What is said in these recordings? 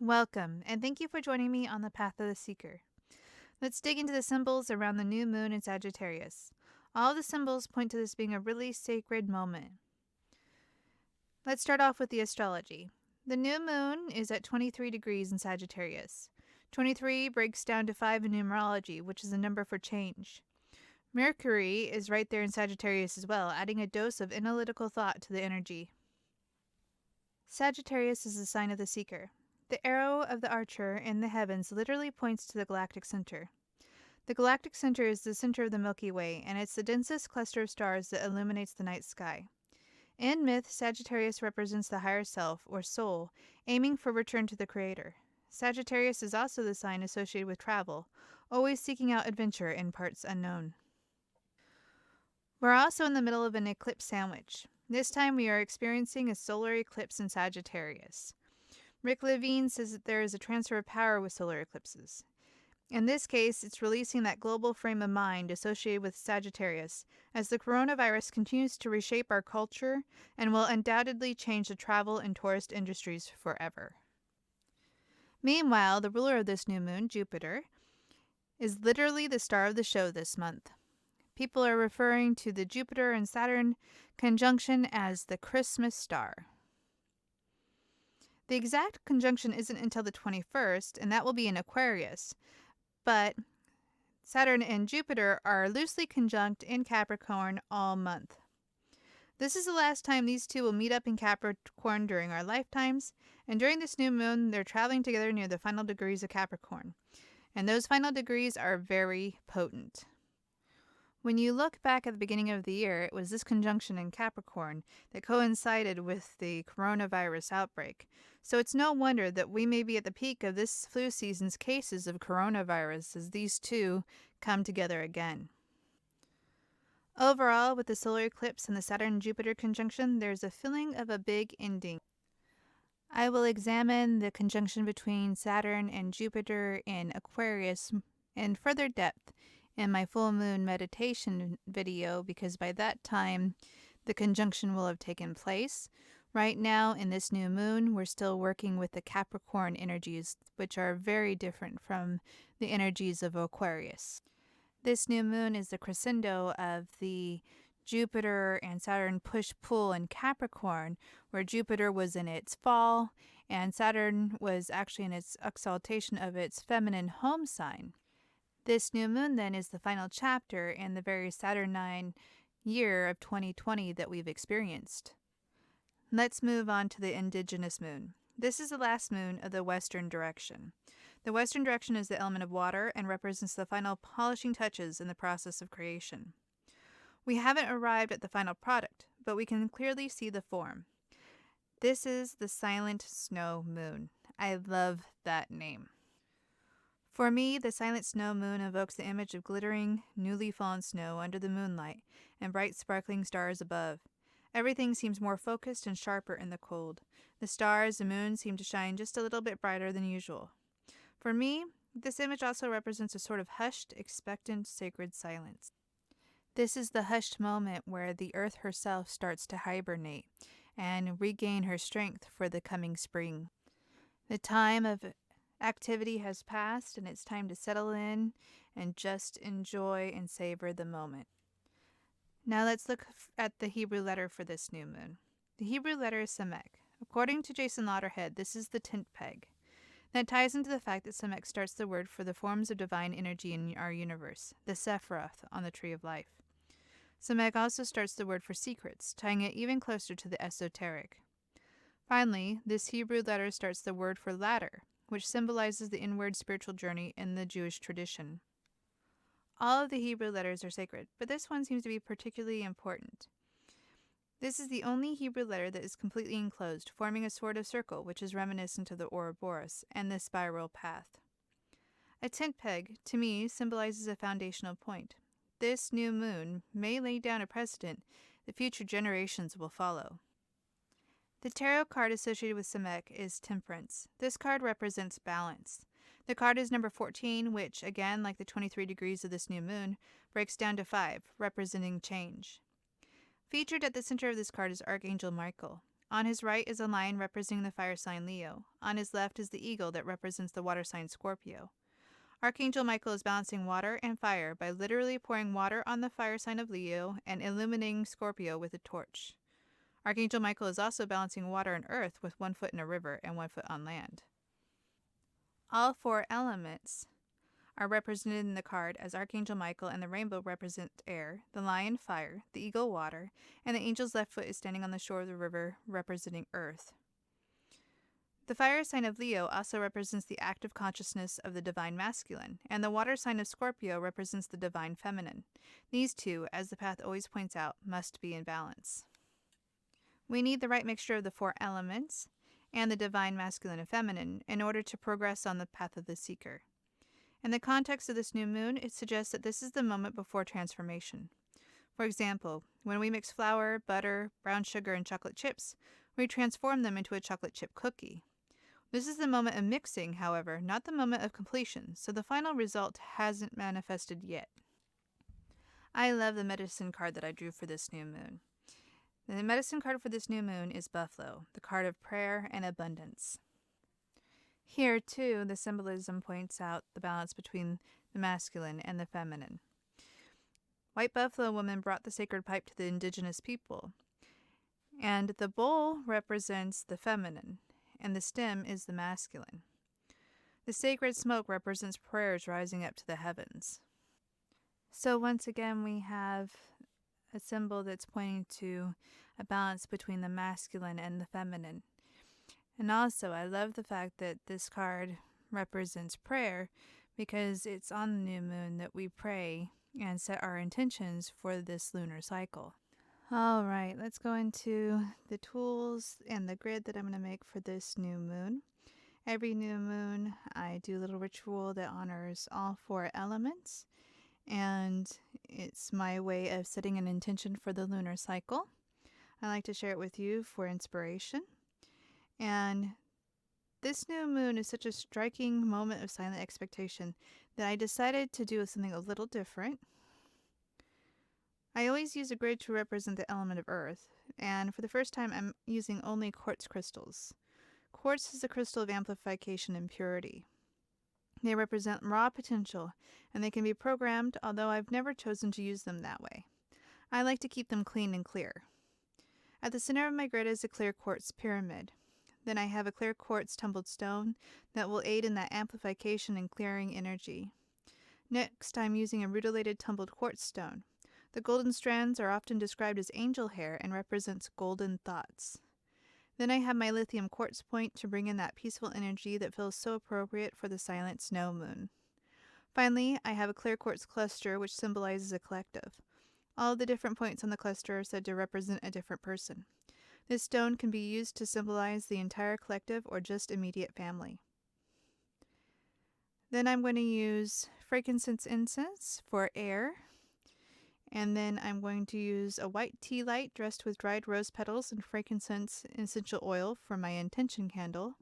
Welcome, and thank you for joining me on the Path of the Seeker. Let's dig into the symbols around the new moon in Sagittarius. All the symbols point to this being a really sacred moment. Let's start off with the astrology. The new moon is at 23 degrees in Sagittarius. 23 breaks down to 5 in numerology, which is a number for change. Mercury is right there in Sagittarius as well, adding a dose of analytical thought to the energy. Sagittarius is the sign of the seeker. The arrow of the archer in the heavens literally points to the galactic center. The galactic center is the center of the Milky Way, and it's the densest cluster of stars that illuminates the night sky. In myth, Sagittarius represents the higher self, or soul, aiming for return to the Creator. Sagittarius is also the sign associated with travel, always seeking out adventure in parts unknown. We're also in the middle of an eclipse sandwich. This time we are experiencing a solar eclipse in Sagittarius. Rick Levine says that there is a transfer of power with solar eclipses. In this case, it's releasing that global frame of mind associated with Sagittarius, as the coronavirus continues to reshape our culture and will undoubtedly change the travel and tourist industries forever. Meanwhile, the ruler of this new moon, Jupiter, is literally the star of the show this month. People are referring to the Jupiter and Saturn conjunction as the Christmas star. The exact conjunction isn't until the 21st, and that will be in Aquarius, but Saturn and Jupiter are loosely conjunct in Capricorn all month. This is the last time these two will meet up in Capricorn during our lifetimes, and during this new moon, they're traveling together near the final degrees of Capricorn, and those final degrees are very potent. When you look back at the beginning of the year, it was this conjunction in Capricorn that coincided with the coronavirus outbreak. So it's no wonder that we may be at the peak of this flu season's cases of coronavirus as these two come together again. Overall, with the solar eclipse and the Saturn-Jupiter conjunction, there's a feeling of a big ending. I will examine the conjunction between Saturn and Jupiter in Aquarius in further depth in my full moon meditation video, because by that time the conjunction will have taken place. Right now in this new moon, we're still working with the Capricorn energies, which are very different from the energies of Aquarius. This new moon is the crescendo of the Jupiter and Saturn push-pull in Capricorn, where Jupiter was in its fall and Saturn was actually in its exaltation of its feminine home sign. This new moon, then, is the final chapter in the very Saturnine year of 2020 that we've experienced. Let's move on to the indigenous moon. This is the last moon of the western direction. The western direction is the element of water and represents the final polishing touches in the process of creation. We haven't arrived at the final product, but we can clearly see the form. This is the silent snow moon. I love that name. For me, the silent snow moon evokes the image of glittering, newly fallen snow under the moonlight and bright sparkling stars above. Everything seems more focused and sharper in the cold. The stars and moon seem to shine just a little bit brighter than usual. For me, this image also represents a sort of hushed, expectant, sacred silence. This is the hushed moment where the earth herself starts to hibernate and regain her strength for the coming spring. The time of activity has passed, and it's time to settle in and just enjoy and savor the moment. Now let's look at the Hebrew letter for this new moon. The Hebrew letter is Samek. According to Jason Lauderhead, this is the tent peg. That ties into the fact that Samek starts the word for the forms of divine energy in our universe, the Sephiroth on the Tree of Life. Samek also starts the word for secrets, tying it even closer to the esoteric. Finally, this Hebrew letter starts the word for ladder, which symbolizes the inward spiritual journey in the Jewish tradition. All of the Hebrew letters are sacred, but this one seems to be particularly important. This is the only Hebrew letter that is completely enclosed, forming a sort of circle, which is reminiscent of the Ouroboros and the spiral path. A tent peg, to me, symbolizes a foundational point. This new moon may lay down a precedent that future generations will follow. The tarot card associated with Samek is Temperance. This card represents balance. The card is number 14, which, again, like the 23 degrees of this new moon, breaks down to 5, representing change. Featured at the center of this card is Archangel Michael. On his right is a lion representing the fire sign Leo. On his left is the eagle that represents the water sign Scorpio. Archangel Michael is balancing water and fire by literally pouring water on the fire sign of Leo and illuminating Scorpio with a torch. Archangel Michael is also balancing water and earth with 1 foot in a river and 1 foot on land. All 4 elements are represented in the card as Archangel Michael and the rainbow represent air, the lion fire, the eagle water, and the angel's left foot is standing on the shore of the river representing earth. The fire sign of Leo also represents the active consciousness of the divine masculine, and the water sign of Scorpio represents the divine feminine. These two, as the path always points out, must be in balance. We need the right mixture of the 4 elements and the divine masculine and feminine in order to progress on the path of the seeker. In the context of this new moon, it suggests that this is the moment before transformation. For example, when we mix flour, butter, brown sugar, and chocolate chips, we transform them into a chocolate chip cookie. This is the moment of mixing, however, not the moment of completion, so the final result hasn't manifested yet. I love the medicine card that I drew for this new moon. The medicine card for this new moon is Buffalo, the card of prayer and abundance. Here, too, the symbolism points out the balance between the masculine and the feminine. White Buffalo woman brought the sacred pipe to the indigenous people, and the bowl represents the feminine, and the stem is the masculine. The sacred smoke represents prayers rising up to the heavens. So once again, we have a symbol that's pointing to a balance between the masculine and the feminine. And also, I love the fact that this card represents prayer because it's on the new moon that we pray and set our intentions for this lunar cycle. All right, let's go into the tools and the grid that I'm going to make for this new moon. Every new moon, I do a little ritual that honors all 4 elements, and it's my way of setting an intention for the lunar cycle. I like to share it with you for inspiration. And this new moon is such a striking moment of silent expectation that I decided to do something a little different. I always use a grid to represent the element of earth, and for the first time I'm using only quartz crystals. Quartz is a crystal of amplification and purity. They represent raw potential, and they can be programmed, although I've never chosen to use them that way. I like to keep them clean and clear. At the center of my grid is a clear quartz pyramid. Then I have a clear quartz tumbled stone that will aid in that amplification and clearing energy. Next, I'm using a rutilated tumbled quartz stone. The golden strands are often described as angel hair and represents golden thoughts. Then I have my lithium quartz point to bring in that peaceful energy that feels so appropriate for the silent snow moon. Finally, I have a clear quartz cluster which symbolizes a collective. All of the different points on the cluster are said to represent a different person. This stone can be used to symbolize the entire collective or just immediate family. Then I'm going to use frankincense incense for air. And then I'm going to use a white tea light dressed with dried rose petals and frankincense essential oil for my intention candle.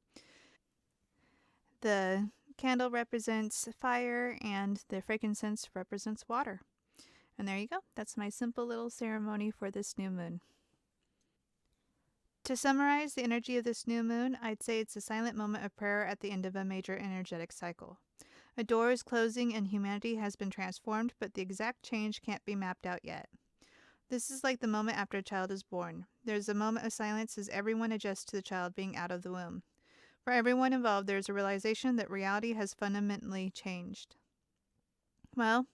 The candle represents fire and the frankincense represents water. And there you go. That's my simple little ceremony for this new moon. To summarize the energy of this new moon, I'd say it's a silent moment of prayer at the end of a major energetic cycle. A door is closing and humanity has been transformed, but the exact change can't be mapped out yet. This is like the moment after a child is born. There's a moment of silence as everyone adjusts to the child being out of the womb. For everyone involved, there's a realization that reality has fundamentally changed. Well,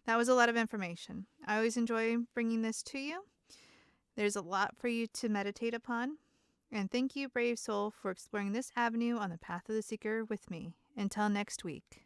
that was a lot of information. I always enjoy bringing this to you. There's a lot for you to meditate upon. And thank you, brave soul, for exploring this avenue on the path of the seeker with me. Until next week.